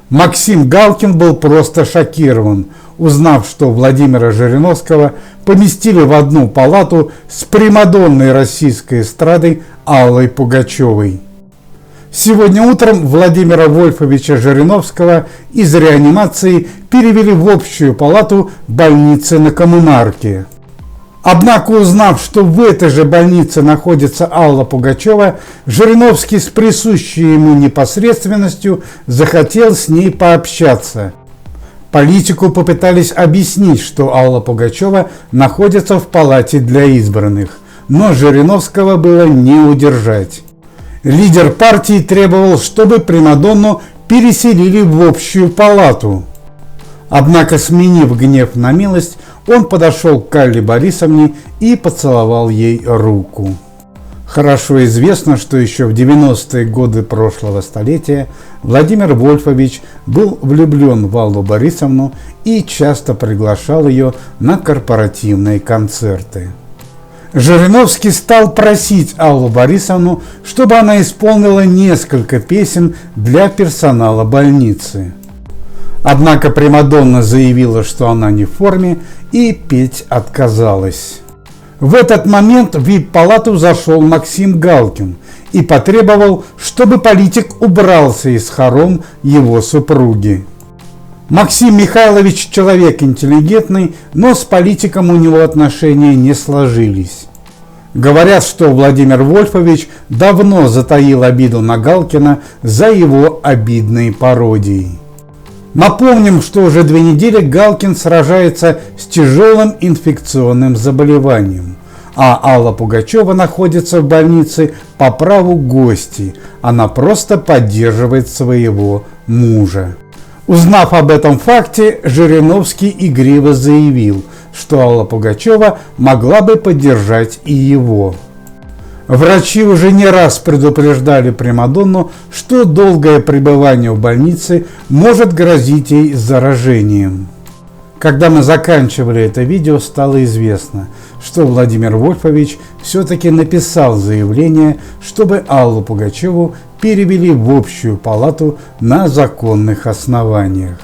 Максим Галкин был просто шокирован, узнав, что Владимира Жириновского поместили в одну палату с примадонной российской эстрады Аллой Пугачевой. Сегодня утром Владимира Вольфовича Жириновского из реанимации перевели в общую палату больницы на Коммунарке. Однако, узнав, что в этой же больнице находится Алла Пугачева, Жириновский с присущей ему непосредственностью захотел с ней пообщаться. Политику попытались объяснить, что Алла Пугачева находится в палате для избранных, но Жириновского было не удержать. Лидер партии требовал, чтобы примадонну переселили в общую палату. Однако, сменив гнев на милость, он подошел к Алле Борисовне и поцеловал ей руку. Хорошо известно, что еще в 90-е годы прошлого столетия Владимир Вольфович был влюблен в Аллу Борисовну и часто приглашал ее на корпоративные концерты. Жириновский стал просить Аллу Борисовну, чтобы она исполнила несколько песен для персонала больницы. Однако примадонна заявила, что она не в форме, и петь отказалась. В этот момент в вип-палату зашел Максим Галкин и потребовал, чтобы политик убрался из хором его супруги. Максим Михайлович человек интеллигентный, но с политиком у него отношения не сложились. Говорят, что Владимир Вольфович давно затаил обиду на Галкина за его обидные пародии. Напомним, что уже 2 недели Галкин сражается с тяжелым инфекционным заболеванием, а Алла Пугачева находится в больнице по праву гостей, она просто поддерживает своего мужа. Узнав об этом факте, Жириновский игриво заявил, что Алла Пугачева могла бы поддержать и его. Врачи уже не раз предупреждали примадонну, что долгое пребывание в больнице может грозить ей заражением. Когда мы заканчивали это видео, стало известно, что Владимир Вольфович все-таки написал заявление, чтобы Аллу Пугачеву перевели в общую палату на законных основаниях.